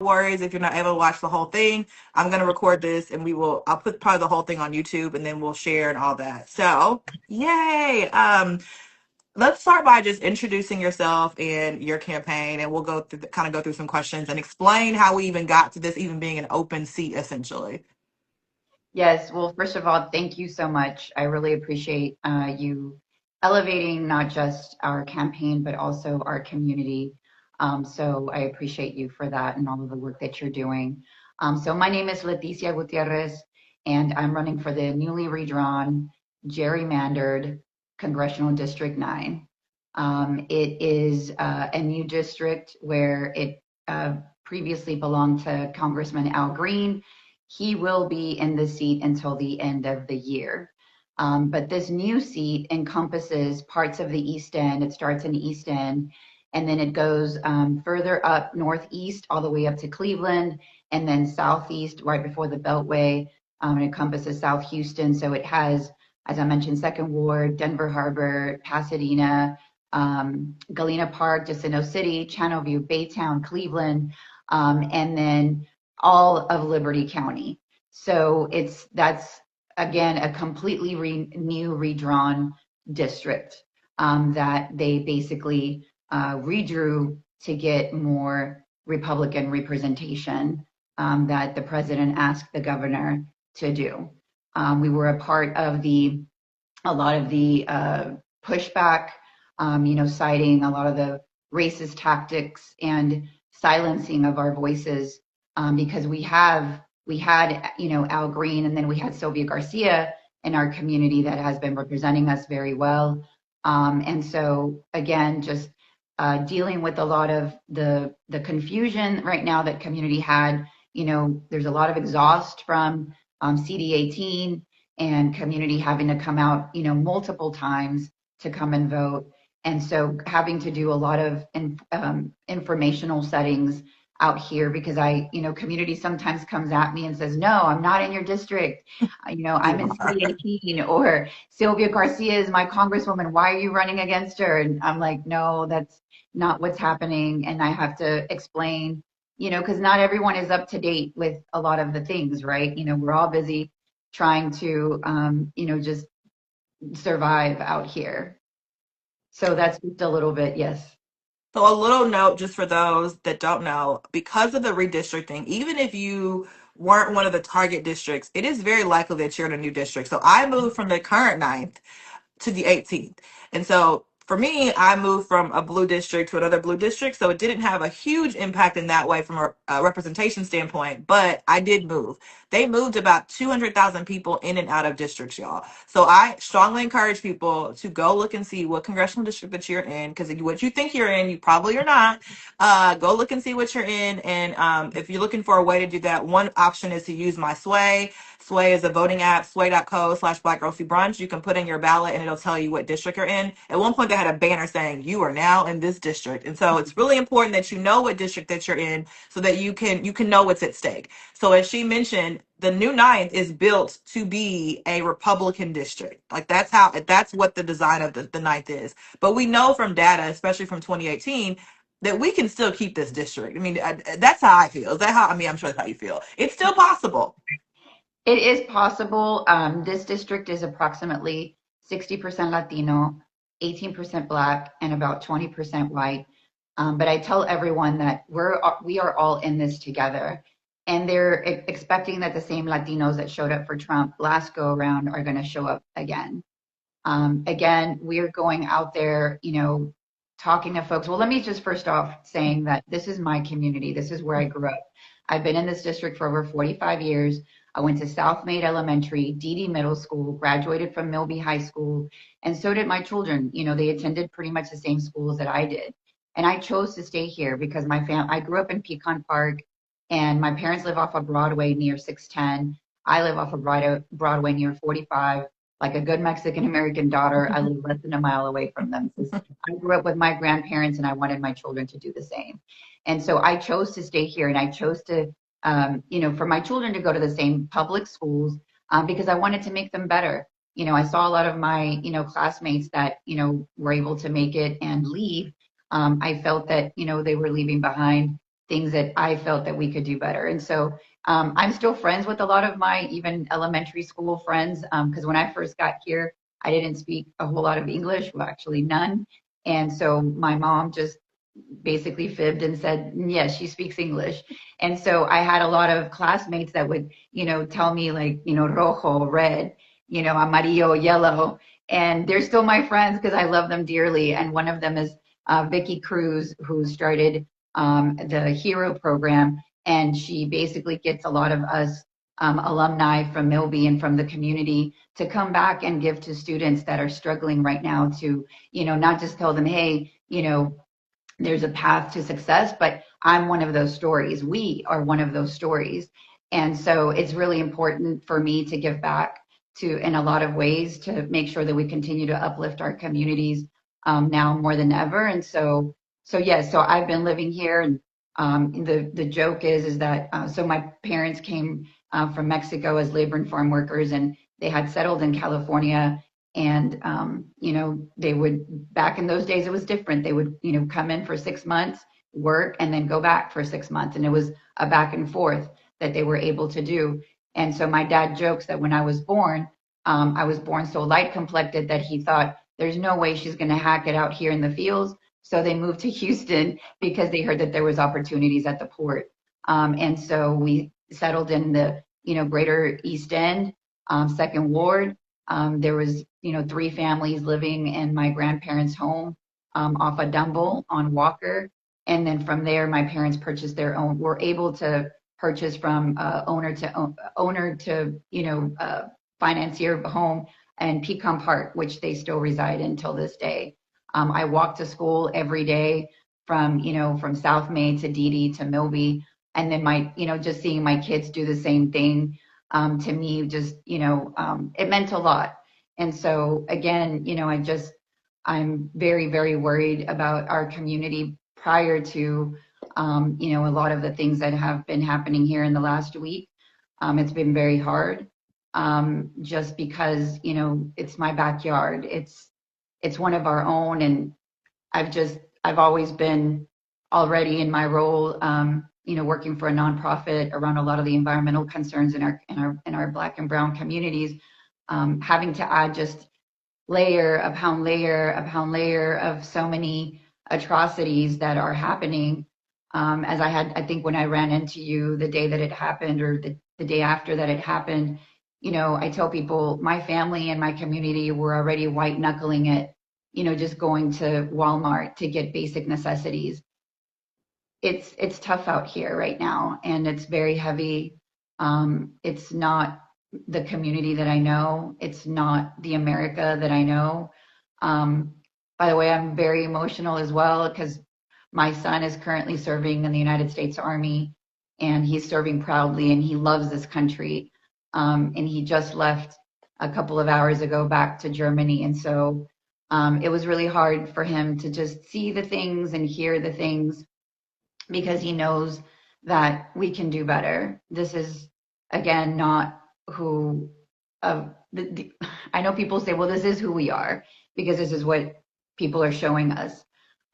worries if you're not able to watch the whole thing. I'm going to record this and I'll put probably the whole thing on YouTube and then we'll share and all that. So, yay. Let's start by just introducing yourself and your campaign, and we'll go through some questions and explain how we even got to this even being an open seat, essentially. Yes, well, first of all, thank you so much. I really appreciate you elevating not just our campaign, but also our community. So I appreciate you for that and all of the work that you're doing. So my name is Leticia Gutierrez, and I'm running for the newly redrawn, gerrymandered Congressional District 9. It is a new district where it previously belonged to Congressman Al Green. He will be in the seat until the end of the year. But this new seat encompasses parts of the East End. It starts in the East End, and then it goes further up northeast all the way up to Cleveland, and then southeast right before the Beltway. It encompasses South Houston. So it has, as I mentioned, Second Ward, Denver Harbor, Pasadena, Galena Park, Jacinto City, Channelview, Baytown, Cleveland, and then all of Liberty County. So that's again a completely new redrawn district that they basically redrew to get more Republican representation that the president asked the governor to do. We were a part of a lot of the pushback, citing a lot of the racist tactics and silencing of our voices, because we had, Al Green, and then we had Sylvia Garcia in our community that has been representing us very well. And so again, just dealing with a lot of the confusion right now that community had. There's a lot of exhaust from CD18 and community having to come out, multiple times to come and vote. And so having to do a lot of informational settings out here, because community sometimes comes at me and says, no, I'm not in your district. I'm in CD18, or Sylvia Garcia is my congresswoman. Why are you running against her? And I'm like, no, that's not what's happening. And I have to explain, because not everyone is up to date with a lot of the things, right? We're all busy trying to, just survive out here. So that's just a little bit, yes. So a little note just for those that don't know, because of the redistricting, even if you weren't one of the target districts, it is very likely that you're in a new district. So I moved from the current ninth to the 18th. And so for me, I moved from a blue district to another blue district. So it didn't have a huge impact in that way from a representation standpoint, but I did move. They moved about 200,000 people in and out of districts, y'all. So I strongly encourage people to go look and see what congressional district that you're in, because what you think you're in, you probably are not. Go look and see what you're in. And if you're looking for a way to do that, one option is to use My Sway. Sway is a voting app, sway.co/Black Girls Who Brunch. You can put in your ballot and it'll tell you what district you're in. At one point, they had a banner saying, you are now in this district. And so it's really important that you know what district that you're in so that you can know what's at stake. So as she mentioned, the new ninth is built to be a Republican district. Like that's what the design of the ninth is. But we know from data, especially from 2018, that we can still keep this district. I mean, that's how I feel. Is that how? I mean, I'm sure that's how you feel. It's still possible. It is possible. This district is approximately 60% Latino, 18% Black, and about 20% white. But I tell everyone that we are all in this together. And they're expecting that the same Latinos that showed up for Trump last go around are going to show up again. Again, we're going out there, talking to folks. Well, let me just first off saying that this is my community. This is where I grew up. I've been in this district for over 45 years. I went to South Maid Elementary, DD Middle School, graduated from Milby High School, and so did my children. They attended pretty much the same schools that I did. And I chose to stay here because I grew up in Pecan Park, and my parents live off of Broadway near 610. I live off of Broadway near 45. Like a good Mexican American daughter, I live less than a mile away from them. I grew up with my grandparents, and I wanted my children to do the same. And so I chose to stay here, and I chose to, for my children to go to the same public schools, because I wanted to make them better. I saw a lot of my, classmates that, were able to make it and leave. I felt that, they were leaving behind things that I felt that we could do better. And so I'm still friends with a lot of my even elementary school friends, because when I first got here, I didn't speak a whole lot of English, well, actually none. And so my mom just basically fibbed and said, yes, she speaks English. And so I had a lot of classmates that would, tell me like, rojo, red, amarillo, yellow. And they're still my friends because I love them dearly. And one of them is Vicky Cruz, who started the Hero program. And she basically gets a lot of us alumni from Milby and from the community to come back and give to students that are struggling right now to, not just tell them, hey, there's a path to success, but I'm one of those stories. We are one of those stories. And so it's really important for me to give back to, in a lot of ways, to make sure that we continue to uplift our communities now more than ever. And so yes, so I've been living here, and the joke is that so my parents came from Mexico as labor and farm workers, and they had settled in California. And they would, back in those days it was different. They would come in for 6 months, work, and then go back for 6 months, and it was a back and forth that they were able to do. And so my dad jokes that when I was born so light complected that he thought there's no way she's going to hack it out here in the fields. So they moved to Houston because they heard that there was opportunities at the port. And so we settled in the greater East End, Second Ward. There was 3 families living in my grandparents' home off of Dumble on Walker. And then from there, my parents purchased their own, were able to purchase from owner to financier home and Pecan Park, which they still reside in till this day. I walk to school every day from South Main to Dee to Milby. And then just seeing my kids do the same thing, to me, just, it meant a lot. And so again, I'm very, very worried about our community prior to, a lot of the things that have been happening here in the last week. It's been very hard, just because, it's my backyard. It's one of our own. And I've always been already in my role, working for a nonprofit around a lot of the environmental concerns in our Black and Brown communities, having to add just layer upon layer upon layer of so many atrocities that are happening. As I think when I ran into you the day that it happened, or the day after that it happened, I tell people my family and my community were already white knuckling it, just going to Walmart to get basic necessities. It's tough out here right now, and it's very heavy. It's not the community that I know. It's not the America that I know. By the way, I'm very emotional as well because my son is currently serving in the United States Army, and he's serving proudly, and he loves this country. And he just left a couple of hours ago back to Germany, and so it was really hard for him to just see the things and hear the things, because he knows that we can do better. This is, again, not who, I know people say, well, this is who we are because this is what people are showing us.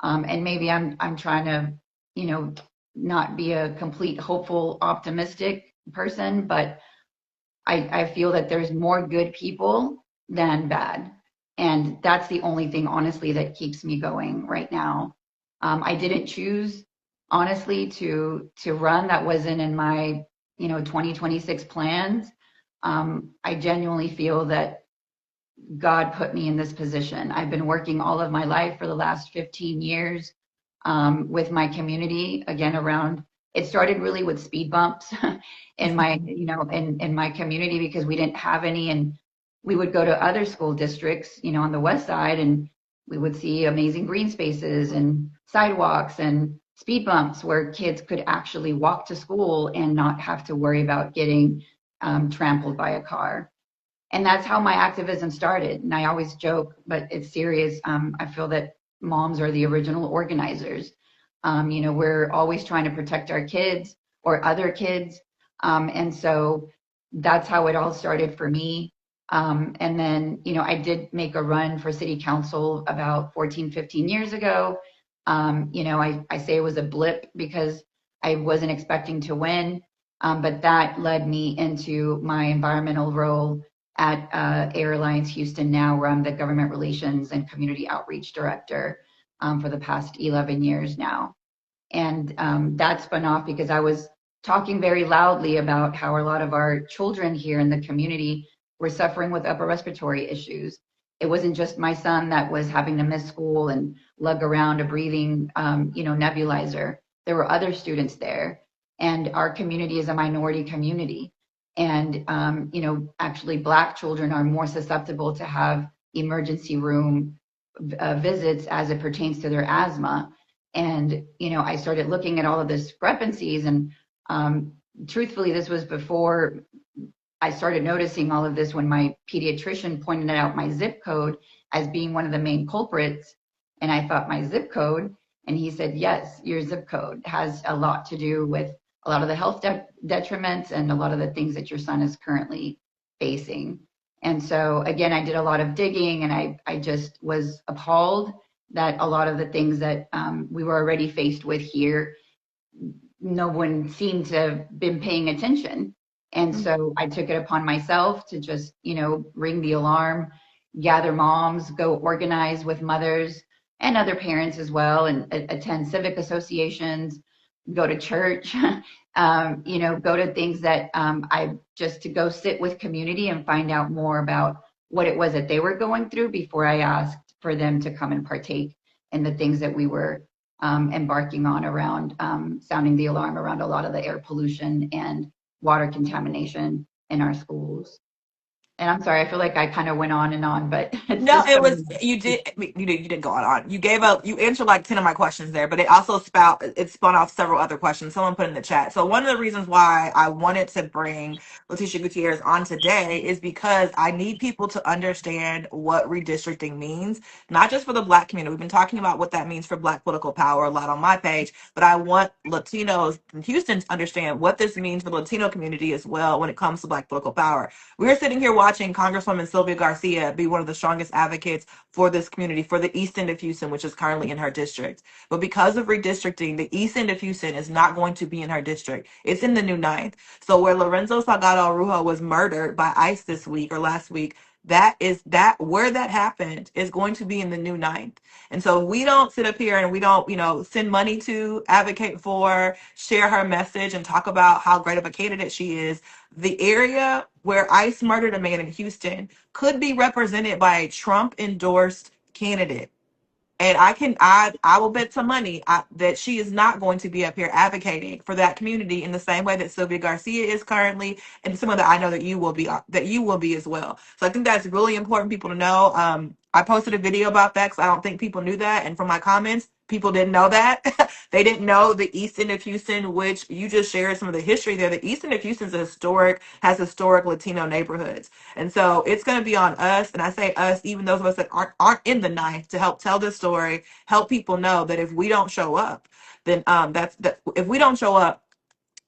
And maybe I'm trying to, not be a complete hopeful, optimistic person, but I feel that there's more good people than bad. And that's the only thing, honestly, that keeps me going right now. I didn't choose, honestly, to run. That wasn't in my 2026 plans. I genuinely feel that God put me in this position. I've been working all of my life for the last 15 years with my community, again, around, it started really with speed bumps in my in my community, because we didn't have any. And we would go to other school districts on the west side, and we would see amazing green spaces and sidewalks and speed bumps where kids could actually walk to school and not have to worry about getting trampled by a car. And that's how my activism started. And I always joke, but it's serious. I feel that moms are the original organizers. We're always trying to protect our kids or other kids. And so that's how it all started for me. And then, I did make a run for city council about 14, 15 years ago. I say it was a blip because I wasn't expecting to win, but that led me into my environmental role at Airlines Houston now, where I'm the government relations and community outreach director for the past 11 years now. And that spun off because I was talking very loudly about how a lot of our children here in the community were suffering with upper respiratory issues. It wasn't just my son that was having to miss school and lug around a breathing, nebulizer. There were other students there, and our community is a minority community. And actually, Black children are more susceptible to have emergency room visits as it pertains to their asthma. And I started looking at all of the discrepancies, and truthfully, this was before I started noticing all of this, when my pediatrician pointed out my zip code as being one of the main culprits. And I thought, my zip code? And he said, yes, your zip code has a lot to do with a lot of the health detriments and a lot of the things that your son is currently facing. And so again, I did a lot of digging, and I just was appalled that a lot of the things that we were already faced with here, no one seemed to have been paying attention. And so I took it upon myself to just, ring the alarm, gather moms, go organize with mothers and other parents as well, and attend civic associations, go to church, go to things that I just to go sit with community and find out more about what it was that they were going through before I asked for them to come and partake in the things that we were embarking on around sounding the alarm around a lot of the air pollution and water contamination in our schools. And I'm sorry, I feel like I kind of went on and on, but it's No, just it so was you didn't go on. You answered like 10 of my questions there, but it spun off several other questions someone put in the chat. So one of the reasons why I wanted to bring Leticia Gutierrez on today is because I need people to understand what redistricting means, not just for the Black community. We've been talking about what that means for Black political power a lot on my page, but I want Latinos in Houston to understand what this means for the Latino community as well when it comes to Black political power. We're sitting here watching Congresswoman Sylvia Garcia be one of the strongest advocates for this community, for the East End of Houston, which is currently in her district. But because of redistricting, the East End of Houston is not going to be in her district. It's in the new ninth. So where Lorenzo Salgado Arujo was murdered by ICE this week or last week, where that happened is going to be in the new ninth. And so we don't sit up here and we don't, send money to advocate for, share her message and talk about how great of a candidate she is. The area where ICE murdered a man in Houston could be represented by a Trump endorsed candidate. And I will bet some money that she is not going to be up here advocating for that community in the same way that Sylvia Garcia is currently, and some of that I know that you will be as well. So I think that's really important people to know. I posted a video about that because I don't think people knew that, and from my comments, people didn't know that. They didn't know the East End of Houston, which you just shared some of the history there. The East End of Houston has historic Latino neighborhoods. And so it's going to be on us, and I say us, even those of us that aren't in the ninth, to help tell this story, help people know that if we don't show up, then if we don't show up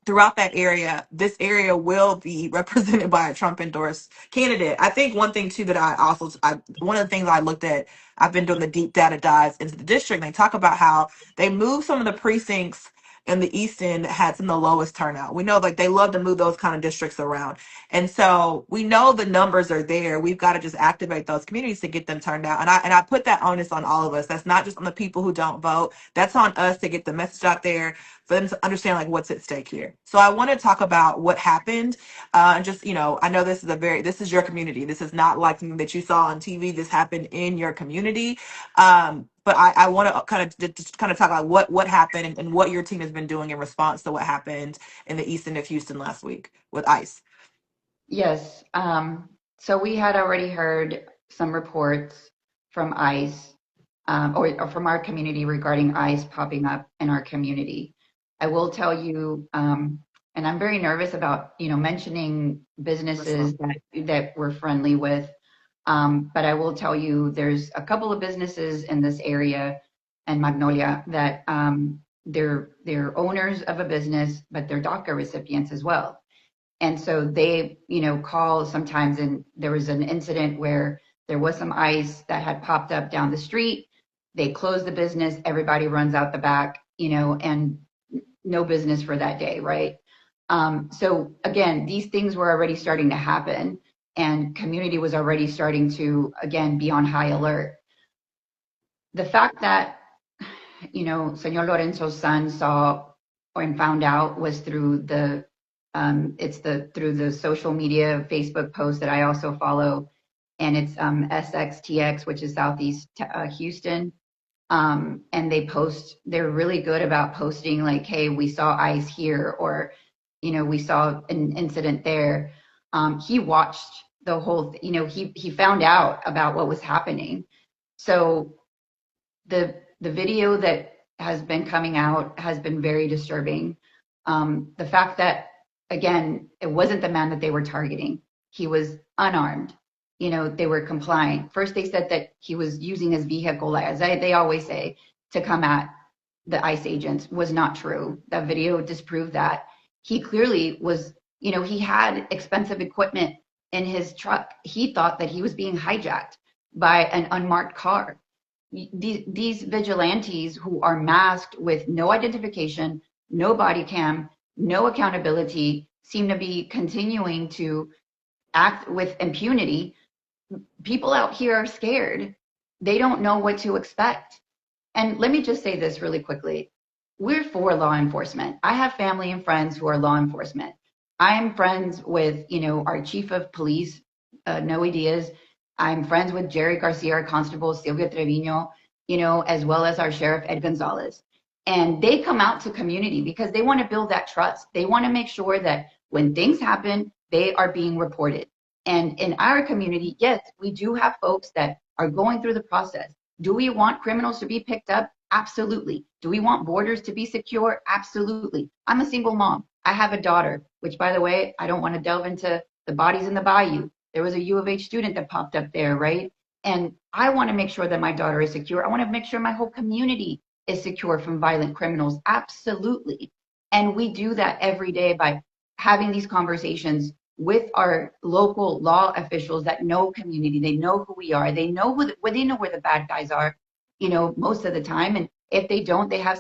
throughout that area, this area will be represented by a Trump endorsed candidate. I think one thing too that one of the things I looked at, I've been doing the deep data dives into the district, and they talk about how they moved some of the precincts in the East End that had some of the lowest turnout. We know like they love to move those kind of districts around. And so we know the numbers are there. We've got to just activate those communities to get them turned out. And I put that onus on all of us. That's not just on the people who don't vote. That's on us to get the message out there for them to understand like what's at stake here. So I want to talk about what happened. And just, I know this is your community. This is not like something that you saw on TV. This happened in your community. But I want to kind of talk about what happened and what your team has been doing in response to what happened in the East End of Houston last week with ICE. Yes. So we had already heard some reports from ICE or from our community regarding ICE popping up in our community. I will tell you, and I'm very nervous about, mentioning businesses that we're friendly with. But I will tell you, there's a couple of businesses in this area in Magnolia that they're owners of a business, but they're DACA recipients as well. And so they, call sometimes, and there was an incident where there was some ICE that had popped up down the street. They closed the business, everybody runs out the back, and no business for that day, right? So again, these things were already starting to happen, and community was already starting to, again, be on high alert. The fact that, Senor Lorenzo's son saw and found out was through through the social media Facebook post that I also follow, and it's SXTX, which is Southeast Houston. And they're really good about posting like, hey, we saw ICE here, or, we saw an incident there. He watched the whole, he found out about what was happening. So the video that has been coming out has been very disturbing. The fact that, again, it wasn't the man that they were targeting. He was unarmed. They were complying. First, they said that he was using his vehicle, as they always say, to come at the ICE agents. Was not true. That video disproved that. He clearly was, he had expensive equipment in his truck. He thought that he was being hijacked by an unmarked car. These vigilantes who are masked with no identification, no body cam, no accountability, seem to be continuing to act with impunity. People out here are scared. They don't know what to expect. And let me just say this really quickly. We're for law enforcement. I have family and friends who are law enforcement. I'm friends with, our chief of police, Noe Diaz. I'm friends with Jerry Garcia, our constable, Sylvia Trevino, as well as our sheriff, Ed Gonzalez. And they come out to community because they want to build that trust. They want to make sure that when things happen, they are being reported. And in our community, yes, we do have folks that are going through the process. Do we want criminals to be picked up? Absolutely. Do we want borders to be secure? Absolutely. I'm a single mom. I have a daughter, which, by the way, I don't want to delve into the bodies in the bayou. There was a U of H student that popped up there, right? And I want to make sure that my daughter is secure. I want to make sure my whole community is secure from violent criminals. Absolutely. And we do that every day by having these conversations with our local law officials that know community. They know who we are. They know they know where the bad guys are, most of the time. And if they don't, they have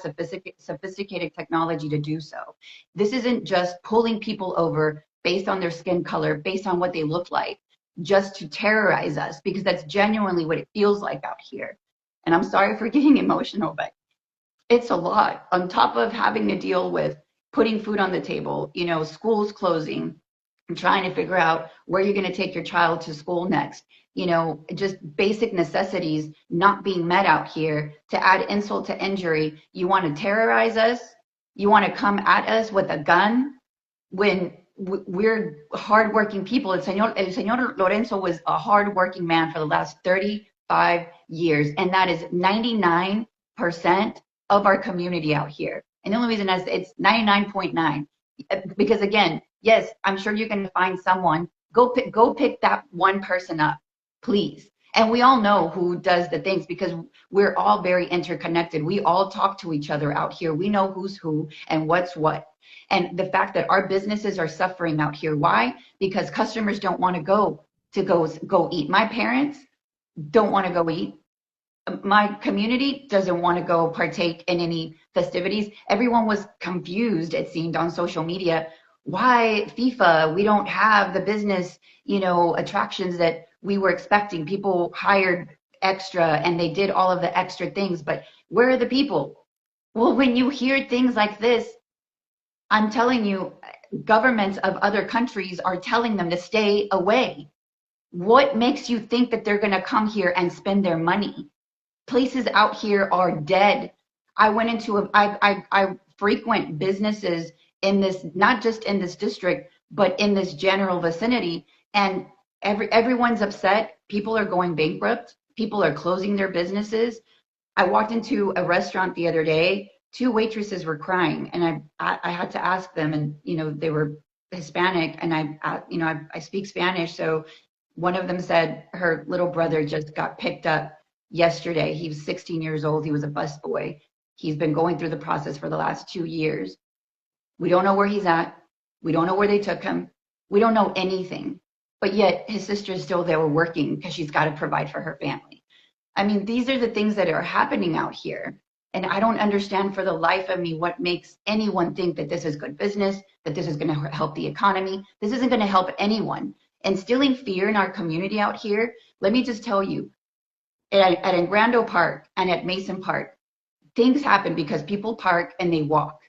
sophisticated technology to do so. This isn't just pulling people over based on their skin color, based on what they look like, just to terrorize us, because that's genuinely what it feels like out here. And I'm sorry for getting emotional, but it's a lot. On top of having to deal with putting food on the table, schools closing, and trying to figure out where you're going to take your child to school next, just basic necessities not being met out here. To add insult to injury, you want to terrorize us? You want to come at us with a gun when we're hardworking people? El Señor Lorenzo was a hardworking man for the last 35 years, and that is 99% of our community out here. And the only reason it's 99.9, because again, yes, I'm sure you're going to find someone. Go pick that one person up, please. And we all know who does the things because we're all very interconnected. We all talk to each other out here. We know who's who and what's what. And the fact that our businesses are suffering out here. Why? Because customers don't want to go eat. My parents don't want to go eat. My community doesn't want to go partake in any festivities. Everyone was confused, it seemed, on social media. Why FIFA? We don't have the business, attractions that we were expecting. People hired extra and they did all of the extra things, but where are the people? Well, when you hear things like this, I'm telling you, governments of other countries are telling them to stay away. What makes you think that they're going to come here and spend their money? Places out here are dead. I frequent businesses in this, not just in this district, but in this general vicinity. And everyone's upset. People are going bankrupt. People are closing their businesses. I walked into a restaurant the other day. 2 waitresses were crying, and I had to ask them, and they were Hispanic, and I speak Spanish, so one of them said her little brother just got picked up yesterday. He was 16 years old. He was a busboy. He's been going through the process for the last 2 years. We don't know where he's at. We don't know where they took him. We don't know anything. But yet his sister is still there working because she's got to provide for her family. I mean, these are the things that are happening out here. And I don't understand for the life of me what makes anyone think that this is good business, that this is going to help the economy. This isn't going to help anyone. Instilling fear in our community out here, let me just tell you, at Engrando Park and at Mason Park, things happen because people park and they walk.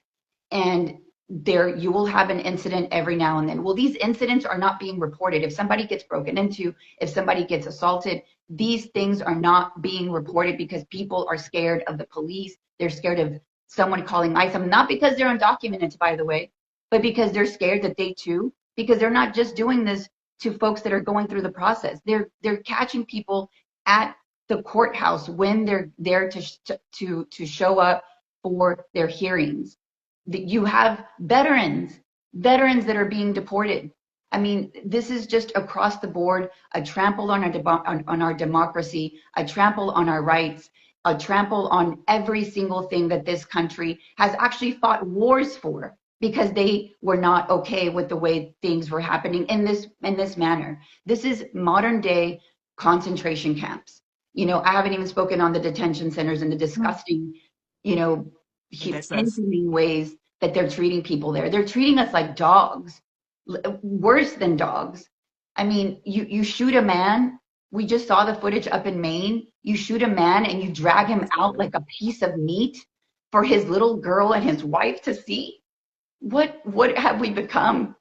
And there you will have an incident every now and then. Well, these incidents are not being reported. If somebody gets broken into, if somebody gets assaulted, these things are not being reported because people are scared of the police. They're scared of someone calling ICE. Not because they're undocumented, by the way, but because they're scared that they too, because they're not just doing this to folks that are going through the process. They're catching people at the courthouse when they're there to show up for their hearings. You have veterans that are being deported. I mean, this is just across the board a trample on our democracy, a trample on our rights, a trample on every single thing that this country has actually fought wars for because they were not okay with the way things were happening in this manner. This is modern day concentration camps. You know, I haven't even spoken on the detention centers and the disgusting, you know, Ridiculous. inhumane ways that they're treating people there. They're treating us like dogs, worse than dogs. I mean, you shoot a man. We just saw the footage up in Maine. You shoot a man and you drag him out like a piece of meat for his little girl and his wife to see. What have we become?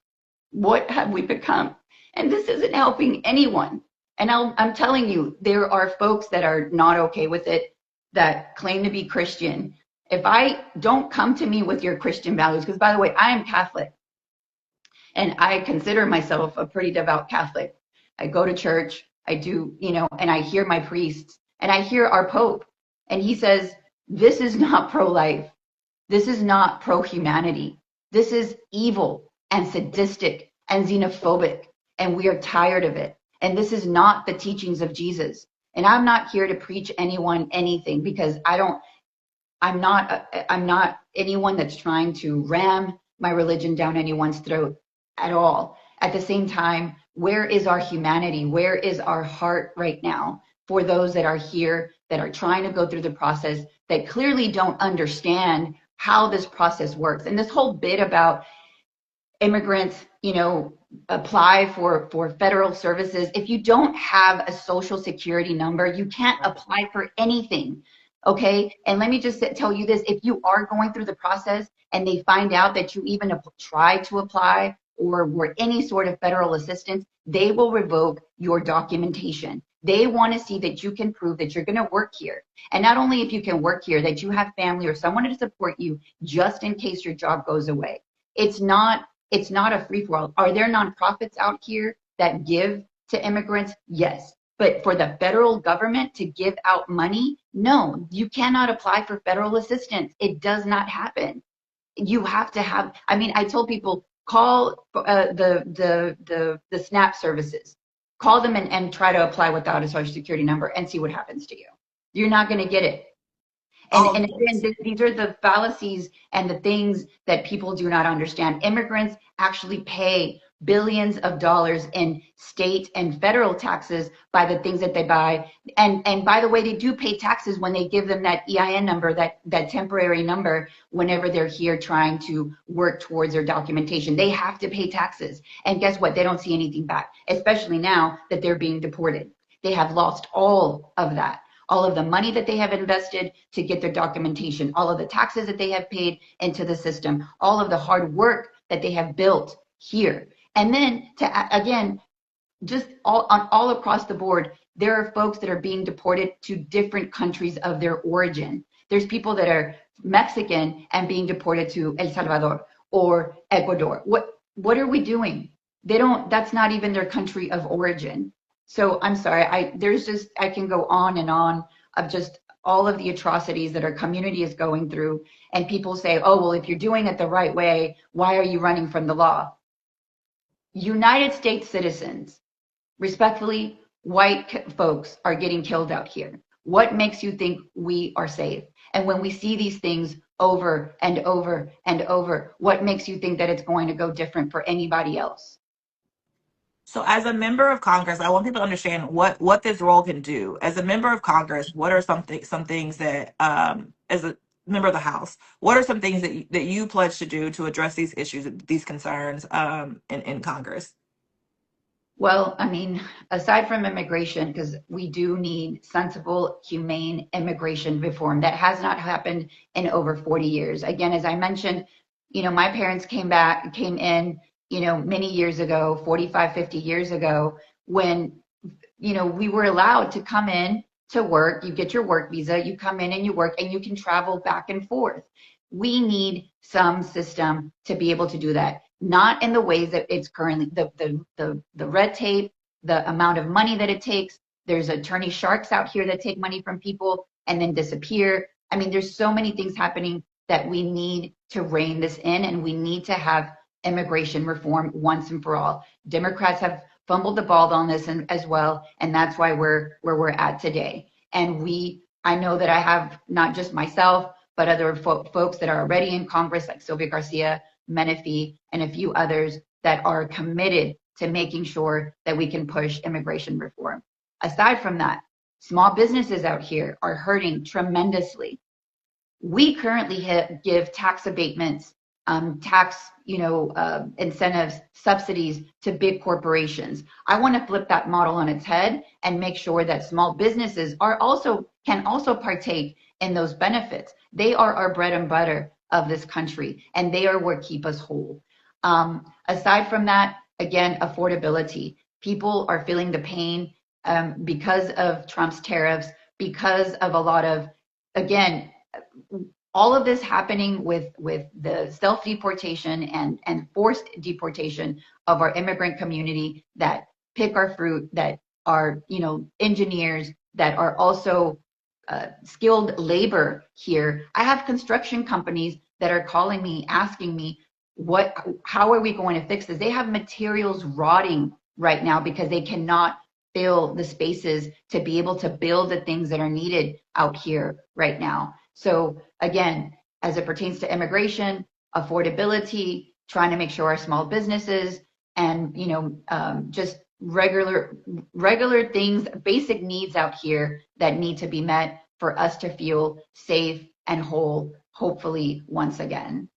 What have we become? And this isn't helping anyone. And I'm telling you, there are folks that are not okay with it, that claim to be Christian. If I don't come to me with your Christian values, because by the way, I am Catholic and I consider myself a pretty devout Catholic. I go to church, I do, and I hear my priests and I hear our Pope, and he says, this is not pro life. This is not pro humanity. This is evil and sadistic and xenophobic, and we are tired of it. And this is not the teachings of Jesus. And I'm not here to preach anyone anything because I'm not anyone that's trying to ram my religion down anyone's throat at all. At the same time, where is our humanity? Where is our heart right now for those that are here, that are trying to go through the process, that clearly don't understand how this process works? And this whole bit about immigrants, apply for federal services. If you don't have a social security number, you can't apply for anything. Okay. And let me just tell you this. If you are going through the process and they find out that you even tried to apply or were any sort of federal assistance, they will revoke your documentation. They want to see that you can prove that you're going to work here. And not only if you can work here, that you have family or someone to support you just in case your job goes away. It's not a free-for-all. Are there nonprofits out here that give to immigrants? Yes. But for the federal government to give out money, no, you cannot apply for federal assistance. It does not happen. You have to have, I told people, call the SNAP services. Call them and try to apply without a social security number and see what happens to you. You're not going to get it. And again, these are the fallacies and the things that people do not understand. Immigrants actually pay billions of dollars in state and federal taxes by the things that they buy. And by the way, they do pay taxes when they give them that EIN number, that temporary number, whenever they're here trying to work towards their documentation. They have to pay taxes. And guess what? They don't see anything back, especially now that they're being deported. They have lost all of that. All of the money that they have invested to get their documentation, all of the taxes that they have paid into the system, all of the hard work that they have built here. And then again, just all across the board, there are folks that are being deported to different countries of their origin. There's people that are Mexican and being deported to El Salvador or Ecuador. What are we doing? That's not even their country of origin. So I'm sorry, I can go on and on of just all of the atrocities that our community is going through. And people say, oh, well, if you're doing it the right way, why are you running from the law? United States citizens, respectfully, white folks are getting killed out here. What makes you think we are safe? And when we see these things over and over and over, what makes you think that it's going to go different for anybody else? So, as a member of Congress, I want people to understand what this role can do. As a member of Congress, what are some things that as a member of the House, what are some things that you pledge to do to address these issues, these concerns, in Congress? Well, I mean, aside from immigration, because we do need sensible, humane immigration reform that has not happened in over 40 years. Again, as I mentioned, my parents came in, many years ago, 45, 50 years ago, when, we were allowed to come in to work. You get your work visa, you come in and you work, and you can travel back and forth. We need some system to be able to do that, not in the ways that it's currently the red tape, the amount of money that it takes. There's attorney sharks out here that take money from people and then disappear. I mean, there's so many things happening that we need to rein this in, and we need to have immigration reform once and for all. Democrats have fumbled the ball on this as well, and that's why we're where we're at today. And I know that I have not just myself, but other folks that are already in Congress, like Sylvia Garcia, Menifee, and a few others that are committed to making sure that we can push immigration reform. Aside from that, small businesses out here are hurting tremendously. We currently give tax abatements, tax, incentives, subsidies to big corporations. I want to flip that model on its head and make sure that small businesses can also partake in those benefits. They are our bread and butter of this country, and they are what keep us whole. Aside from that, again, affordability. People are feeling the pain because of Trump's tariffs, because of a lot of, again, all of this happening with the self-deportation and forced deportation of our immigrant community that pick our fruit, that are, engineers, that are also skilled labor here. I have construction companies that are calling me, asking me, how are we going to fix this? They have materials rotting right now because they cannot fill the spaces to be able to build the things that are needed out here right now. So again, as it pertains to immigration, affordability, trying to make sure our small businesses and, just regular things, basic needs out here that need to be met for us to feel safe and whole, hopefully once again.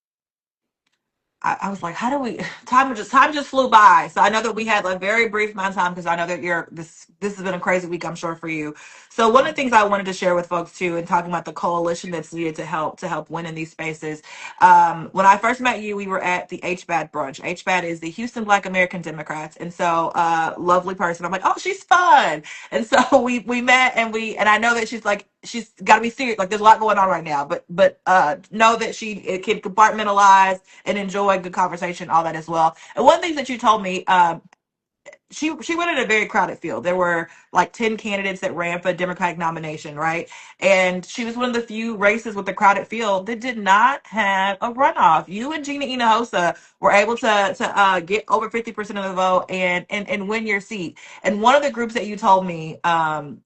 I was like, how do we? Time just flew by. So I know that we had a very brief amount of time because I know that this has been a crazy week, I'm sure, for you. So one of the things I wanted to share with folks too, and talking about the coalition that's needed to help win in these spaces. When I first met you, we were at the HBAD brunch. HBAD is the Houston Black American Democrats, and so lovely person. I'm like, oh, she's fun, and so we met, and I know that she's got to be serious. Like there's a lot going on right now, but know that she can compartmentalize and enjoy good conversation, all that as well. And one thing that you told me, she went in a very crowded field. There were like 10 candidates that ran for a Democratic nomination, right? And she was one of the few races with the crowded field that did not have a runoff. You and Gina Hinojosa were able to get over 50% of the vote and win your seat. And one of the groups that you told me that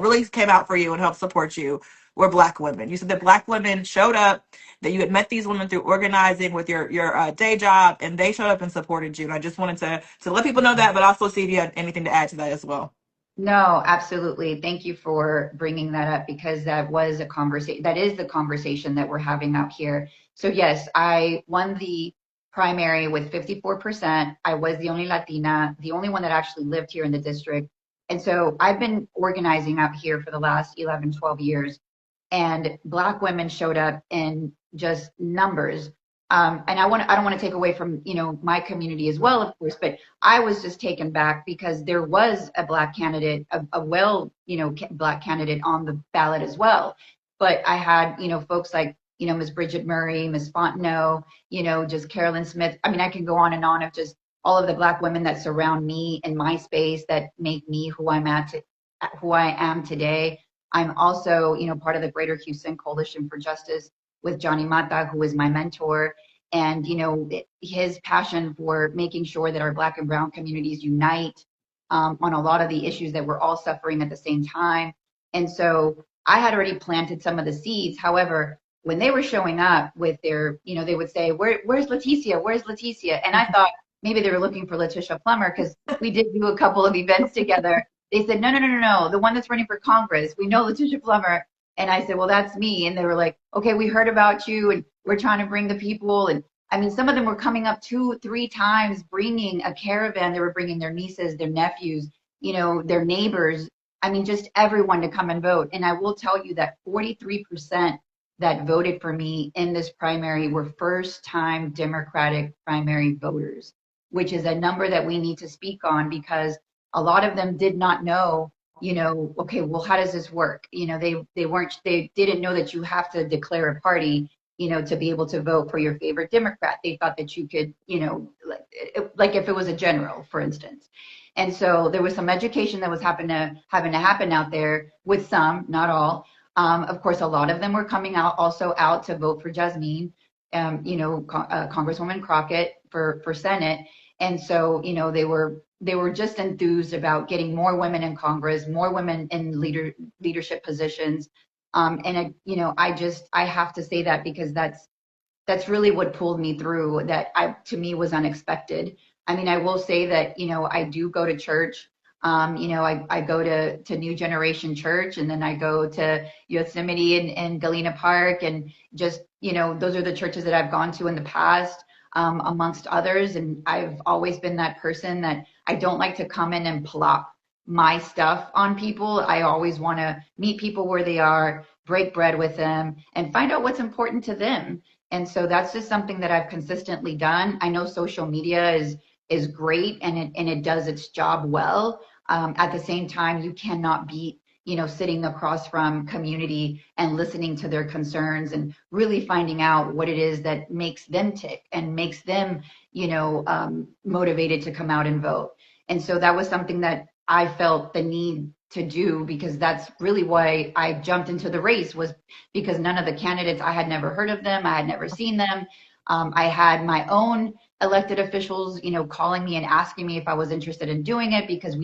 really came out for you and helped support you were Black women. You said that Black women showed up, that you had met these women through organizing with your day job, and they showed up and supported you. And I just wanted to let people know that, but also see if you had anything to add to that as well. No, absolutely. Thank you for bringing that up because that was a conversation. That is the conversation that we're having out here. So yes, I won the primary with 54%. I was the only Latina, the only one that actually lived here in the district. And so I've been organizing out here for the last 11, 12 years, and Black women showed up in just numbers. And I don't want to take away from, my community as well, of course, but I was just taken back because there was a Black candidate, Black candidate on the ballot as well. But I had, folks like, Ms. Bridget Murray, Ms. Fontenot, just Carolyn Smith. I mean, I can go on and on of just all of the Black women that surround me in my space that make me who who I am today. I'm also, part of the Greater Houston Coalition for Justice with Johnny Mata, who is my mentor, and his passion for making sure that our Black and Brown communities unite on a lot of the issues that we're all suffering at the same time. And so I had already planted some of the seeds. However, when they were showing up with their, they would say, where's Leticia? Where's Leticia? And I thought maybe they were looking for Leticia Plummer because we did do a couple of events together. They said, no, the one that's running for Congress. We know Leticia Plummer. And I said, well, that's me. And they were like, okay, we heard about you and we're trying to bring the people. And I mean, some of them were coming up 2, 3 times, bringing a caravan. They were bringing their nieces, their nephews, their neighbors. I mean, just everyone to come and vote. And I will tell you that 43% that voted for me in this primary were first time Democratic primary voters, which is a number that we need to speak on because a lot of them did not know, okay, well, how does this work? They didn't know that you have to declare a party, to be able to vote for your favorite Democrat. They thought that you could, like if it was a general, for instance. And so there was some education that was having to happen out there with some, not all. Of course, a lot of them were coming out also out to vote for Jasmine, Congresswoman Crockett for Senate. And so, they were just enthused about getting more women in Congress, more women in leadership positions. I have to say that because that's really what pulled me through. To me was unexpected. I mean, I will say that I do go to church. I go to New Generation Church, and then I go to Yosemite and Galena Park, and just those are the churches that I've gone to in the past, amongst others. And I've always been that person that I don't like to come in and plop my stuff on people. I always want to meet people where they are, break bread with them, and find out what's important to them. And so that's just something that I've consistently done. I know social media is great, and it does its job well. At the same time, you cannot beat sitting across from community and listening to their concerns and really finding out what it is that makes them tick and makes them motivated to come out and vote. And so that was something that I felt the need to do, because that's really why I jumped into the race, was because none of the candidates, I had never heard of them. I had never seen them. I had my own elected officials, calling me and asking me if I was interested in doing it, because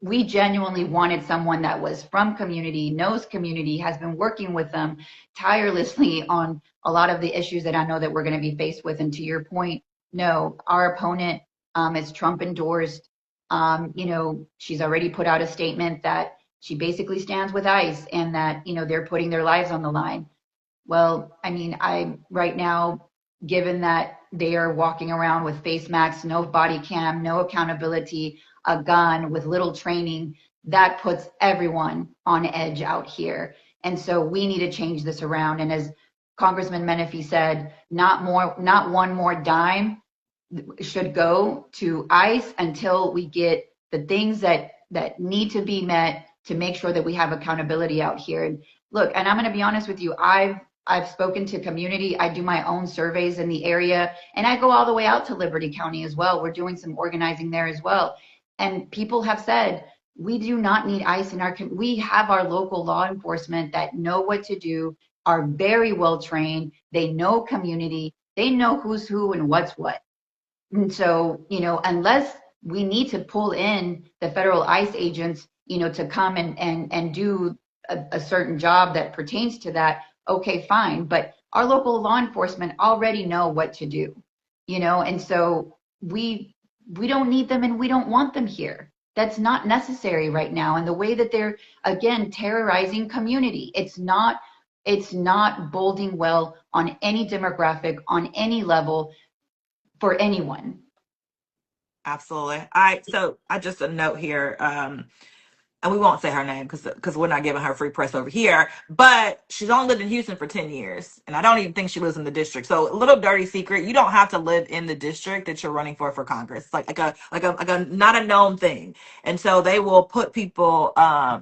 we genuinely wanted someone that was from community, knows community, has been working with them tirelessly on a lot of the issues that I know that we're going to be faced with. And to your point, no, our opponent is Trump endorsed. She's already put out a statement that she basically stands with ICE, and that, they're putting their lives on the line. Well, I mean, right now, given that they are walking around with face masks, no body cam, no accountability, a gun with little training, that puts everyone on edge out here. And so we need to change this around. And as Congressman Menifee said, not one more dime should go to ICE until we get the things that need to be met to make sure that we have accountability out here. And look, and I'm going to be honest with you, I've spoken to community. I do my own surveys in the area, and I go all the way out to Liberty County as well. We're doing some organizing there as well. And people have said, we do not need ICE in our community. We have our local law enforcement that know what to do, are very well trained. They know community. They know who's who and what's what. And so, unless we need to pull in the federal ICE agents, to come and do a certain job that pertains to that, okay, fine. But our local law enforcement already know what to do, and so we don't need them, and we don't want them here. That's not necessary right now. And the way that they're, again, terrorizing community, it's not boding well on any demographic, on any level, for anyone. Absolutely. All right. So I just a note here. And we won't say her name because we're not giving her free press over here. But she's only lived in Houston for 10 years, and I don't even think she lives in the district. So a little dirty secret: you don't have to live in the district that you're running for Congress. It's like a not a known thing, and so they will put people.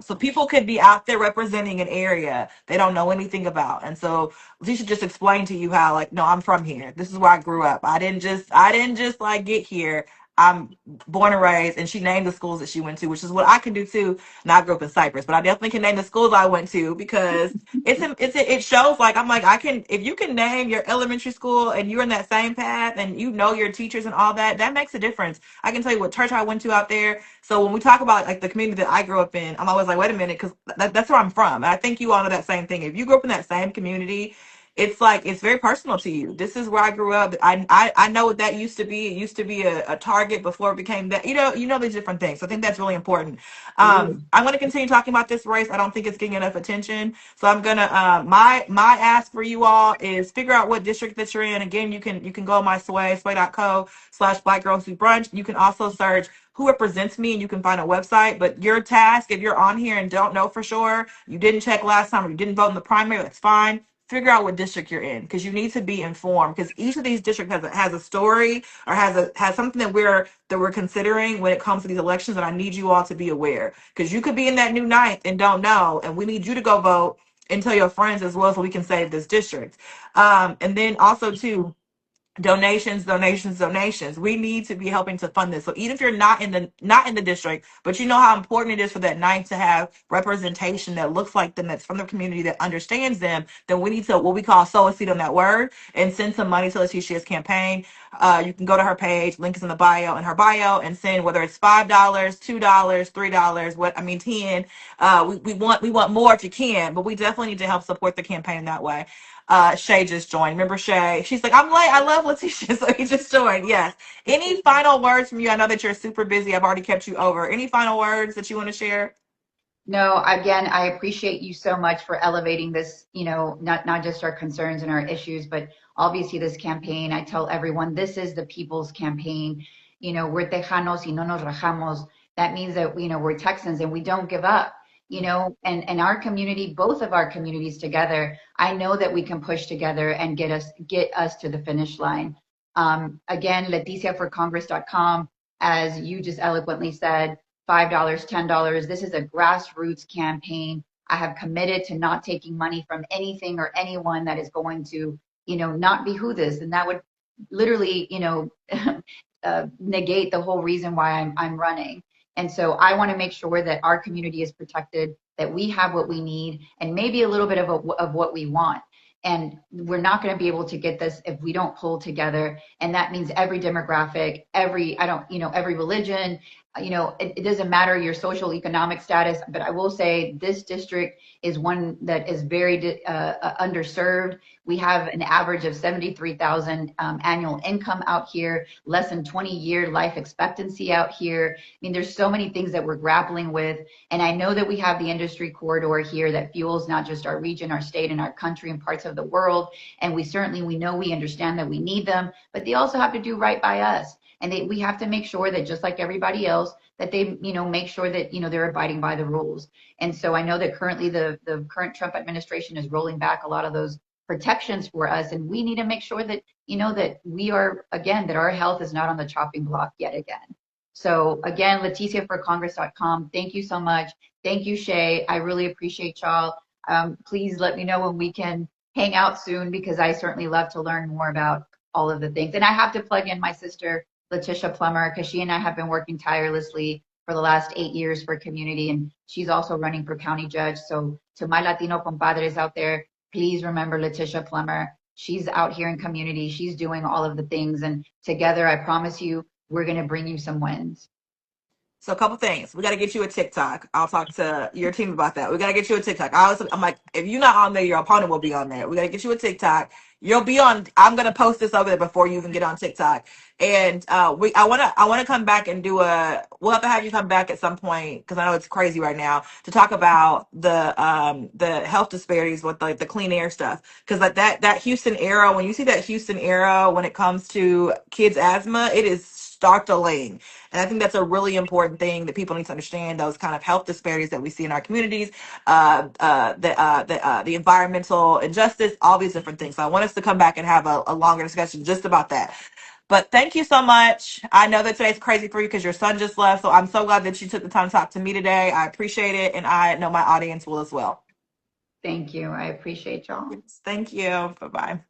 So people could be out there representing an area they don't know anything about, and so Leticia just explained to you how, like, no, I'm from here. This is where I grew up. I didn't just like get here. I'm born and raised, and she named the schools that she went to, which is what I can do too. Now I grew up in Cyprus, but I definitely can name the schools I went to, because it shows, like, I'm like, I can, if you can name your elementary school and you're in that same path and you know your teachers and all that, that makes a difference. I can tell you what church I went to out there. So when we talk about, like, the community that I grew up in, I'm always like, wait a minute, because that's where I'm from. And I think you all know that same thing. If you grew up in that same community, it's like it's very personal to you. This is where I grew up. I know what that used to be. It used to be a Target before it became that. You know these different things. So I think that's really important. Absolutely. I'm going to continue talking about this race. I don't think it's getting enough attention. So I'm gonna my ask for you all is figure out what district that you're in. Again, you can go on my sway.co/Black Girls Who Brunch. You can also search who represents me and you can find a website. But your task, if you're on here and don't know for sure, you didn't check last time or you didn't vote in the primary, that's fine. Figure out what district you're in because you need to be informed because each of these districts has a story or has something that we're considering when it comes to these elections, and I need you all to be aware because you could be in that new ninth and don't know, and we need you to go vote and tell your friends as well so we can save this district. And then also too, donations. We need to be helping to fund this. So even if you're not in the district, but you know how important it is for that ninth to have representation that looks like them, that's from the community, that understands them, then we need to what we call sow a seed on that word and send some money to Leticia's campaign. You can go to her page, link is in the bio, and send whether it's $5, $2, $3, 10. We want more if you can, but we definitely need to help support the campaign in that way. Shay just joined. Remember Shay? She's like, I'm late. I love Leticia. So he just joined. Yes. Any final words from you? I know that you're super busy. I've already kept you over. Any final words that you want to share? No, again, I appreciate you so much for elevating this, not just our concerns and our issues, but obviously this campaign. I tell everyone this is the people's campaign. We're Tejanos y no nos rajamos. That means that, we're Texans and we don't give up, and our community, both of our communities together, I know that we can push together and get us to the finish line. Again, LeticiaForCongress.com, as you just eloquently said, $5, $10. This is a grassroots campaign. I have committed to not taking money from anything or anyone that is going to, not behoove this. And that would literally, negate the whole reason why I'm running. And so I want to make sure that our community is protected, that we have what we need, and maybe a little bit of what we want. And we're not going to be able to get this if we don't pull together. And that means every demographic, every religion, it doesn't matter your social economic status, but I will say this district is one that is very underserved. We have an average of 73,000 annual income out here, less than 20-year life expectancy out here. I mean, there's so many things that we're grappling with. And I know that we have the industry corridor here that fuels not just our region, our state, and our country and parts of the world. And we understand that we need them, but they also have to do right by us. And we have to make sure that just like everybody else, that they, make sure that, they're abiding by the rules. And so I know that currently the current Trump administration is rolling back a lot of those protections for us. And we need to make sure that, that we are, again, that our health is not on the chopping block yet again. So again, LeticiaForCongress.com. Thank you so much. Thank you, Shay. I really appreciate y'all. Please let me know when we can hang out soon because I certainly love to learn more about all of the things. And I have to plug in my sister, Leticia Plummer, because she and I have been working tirelessly for the last 8 years for community, and she's also running for county judge. So to my Latino compadres out there, please remember Leticia Plummer. She's out here in community. She's doing all of the things, and together, I promise you, we're going to bring you some wins. So a couple things. We got to get you a TikTok. I'll talk to your team about that. We got to get you a TikTok. I'm like, if you're not on there, your opponent will be on there. We got to get you a TikTok. You'll be on. I'm gonna post this over there before you even get on TikTok. And I wanna come back and do a. We'll have to have you come back at some point because I know it's crazy right now to talk about the health disparities with like the clean air stuff. Because like that Houston arrow, when you see that Houston arrow when it comes to kids asthma, it is startling. And I think that's a really important thing that people need to understand, those kind of health disparities that we see in our communities, the environmental injustice, all these different things. So I want us to come back and have a longer discussion just about that. But thank you so much. I know that today's crazy for you because your son just left. So I'm so glad that you took the time to talk to me today. I appreciate it. And I know my audience will as well. Thank you. I appreciate y'all. Thank you. Bye-bye.